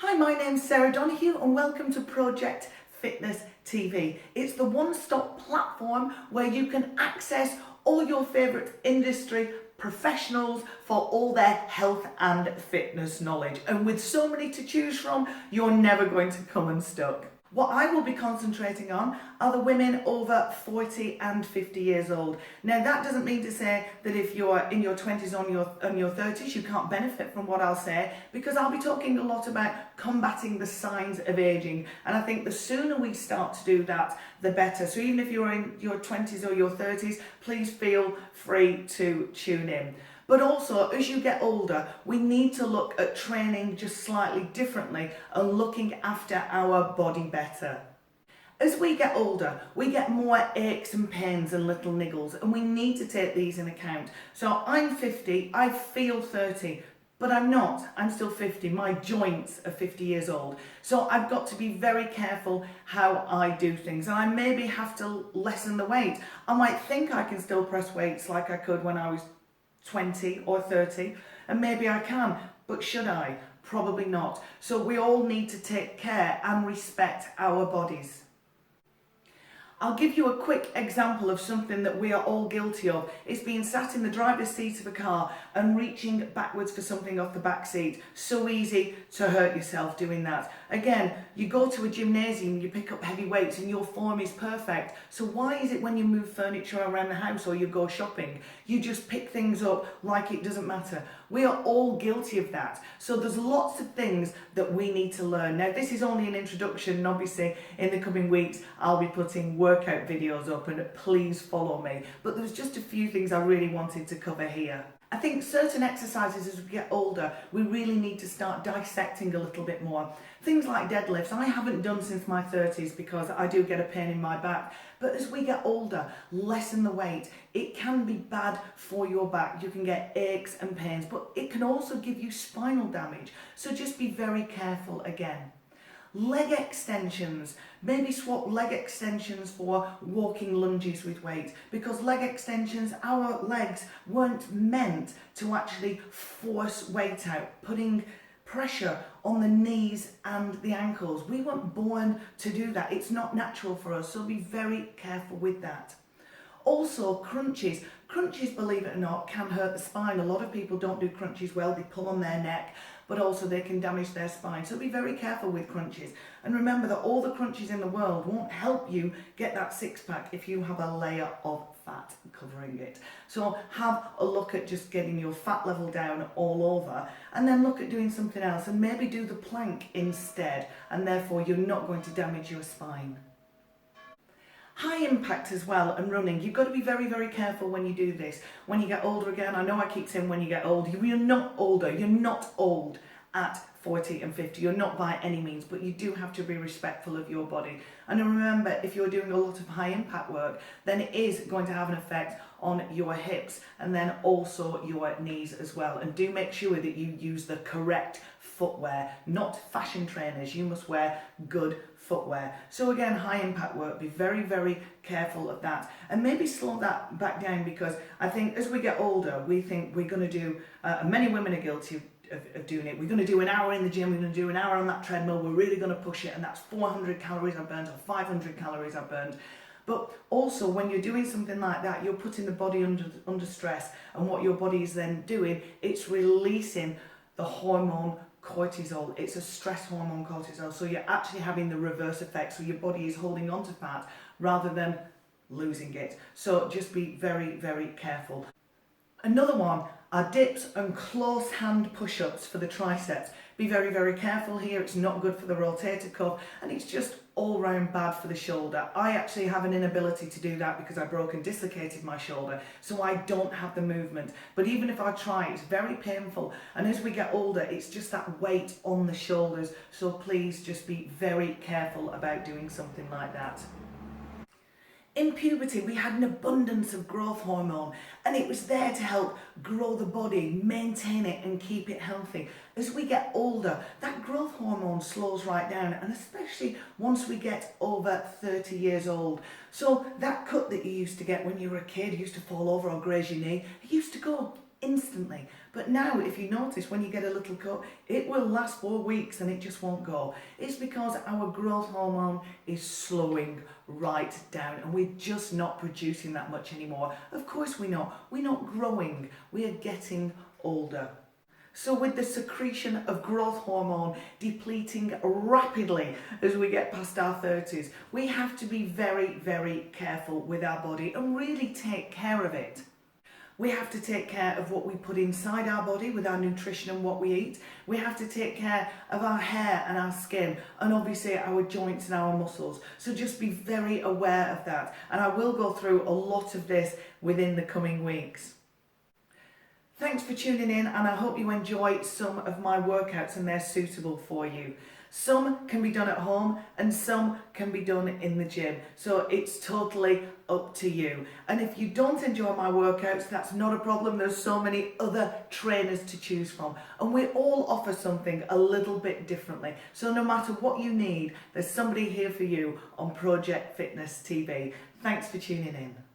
Hi, my name's Sarah Donoghue and welcome to Project Fitness TV. It's the one-stop platform where you can access all your favourite industry professionals for all their health and fitness knowledge. And with so many to choose from, you're never going to come unstuck. What I will be concentrating on are the women over 40 and 50 years old. Now that doesn't mean to say that if you're in your 20s or your 30s you can't benefit from what I'll say, because I'll be talking a lot about combating the signs of aging, and I think the sooner we start to do that the better. So even if you're in your 20s or your 30s, please feel free to tune in. But also, as you get older, we need to look at training just slightly differently and looking after our body better. As we get older, we get more aches and pains and little niggles, and we need to take these in account. So I'm 50, I feel 30, but I'm not. I'm still 50. My joints are 50 years old. So I've got to be very careful how I do things. And I maybe have to lessen the weight. I might think I can still press weights like I could when I was 20 or 30, and maybe I can, but should I? Probably not. So we all need to take care and respect our bodies. I'll give you a quick example of something that we are all guilty of. It's being sat in the driver's seat of a car and reaching backwards for something off the back seat. So easy to hurt yourself doing that. Again, you go to a gymnasium, you pick up heavy weights and your form is perfect. So why is it when you move furniture around the house or you go shopping, you just pick things up like it doesn't matter? We are all guilty of that. So there's lots of things that we need to learn. Now this is only an introduction, and obviously in the coming weeks I'll be putting workout videos up, and please follow me. But there's just a few things I really wanted to cover here. I think certain exercises as we get older, we really need to start dissecting a little bit more. Things like deadlifts, I haven't done since my 30s because I do get a pain in my back. But as we get older, lessen the weight. It can be bad for your back. You can get aches and pains, but it can also give you spinal damage. So just be very careful again. Leg extensions. Maybe swap leg extensions for walking lunges with weight, because leg extensions, our legs weren't meant to actually force weight out, putting pressure on the knees and the ankles. We weren't born to do that. It's not natural for us, so be very careful with that. Also, crunches. Crunches, believe it or not, can hurt the spine. A lot of people don't do crunches well. They pull on their neck, but also they can damage their spine. So be very careful with crunches. And remember that all the crunches in the world won't help you get that six-pack if you have a layer of fat covering it. So have a look at just getting your fat level down all over, and then look at doing something else, and maybe do the plank instead, and therefore you're not going to damage your spine. High impact as well, and running. You've got to be very, very careful when you do this. When you get older again, I know I keep saying when you get old, you're not older, you're not old at 40 and 50, you're not by any means, but you do have to be respectful of your body. And remember, if you're doing a lot of high impact work, then it is going to have an effect on your hips and then also your knees as well. And do make sure that you use the correct footwear, not fashion trainers. You must wear good footwear. So again, high impact work, be very, very careful of that, and maybe slow that back down, because I think as we get older, we think we're going to do, many women are guilty of doing it. We're going to do an hour in the gym, we're going to do an hour on that treadmill, we're really going to push it, and that's 400 calories I've burned or 500 calories I've burned. But also when you're doing something like that, you're putting the body under stress, and what your body is then doing, it's releasing the hormone cortisol. It's a stress hormone, cortisol, so you're actually having the reverse effect, so your body is holding on to fat rather than losing it. So just be very, very careful. Another one are dips and close hand push-ups for the triceps. Be very, very careful here. It's not good for the rotator cuff, and it's just all round bad for the shoulder. I actually have an inability to do that because I broke and dislocated my shoulder, so I don't have the movement. But even if I try, it's very painful, and as we get older, it's just that weight on the shoulders. So please just be very careful about doing something like that. In puberty, we had an abundance of growth hormone, and it was there to help grow the body, maintain it and keep it healthy. As we get older, that growth hormone slows right down, and especially once we get over 30 years old. So that cut that you used to get when you were a kid, you used to fall over or graze your knee, it used to go. instantly. But now, if you notice, when you get a little cut, it will last 4 weeks and it just won't go. It's because our growth hormone is slowing right down and we're just not producing that much anymore. Of course we're not growing, we are getting older. So with the secretion of growth hormone depleting rapidly as we get past our 30s, we have to be very, very careful with our body and really take care of it. We have to take care of what we put inside our body with our nutrition and what we eat. We have to take care of our hair and our skin and obviously our joints and our muscles. So just be very aware of that. And I will go through a lot of this within the coming weeks. Thanks for tuning in, and I hope you enjoy some of my workouts and they're suitable for you. Some can be done at home and some can be done in the gym. So it's totally up to you. And if you don't enjoy my workouts, that's not a problem. There's so many other trainers to choose from. And we all offer something a little bit differently. So no matter what you need, there's somebody here for you on Project Fitness TV. Thanks for tuning in.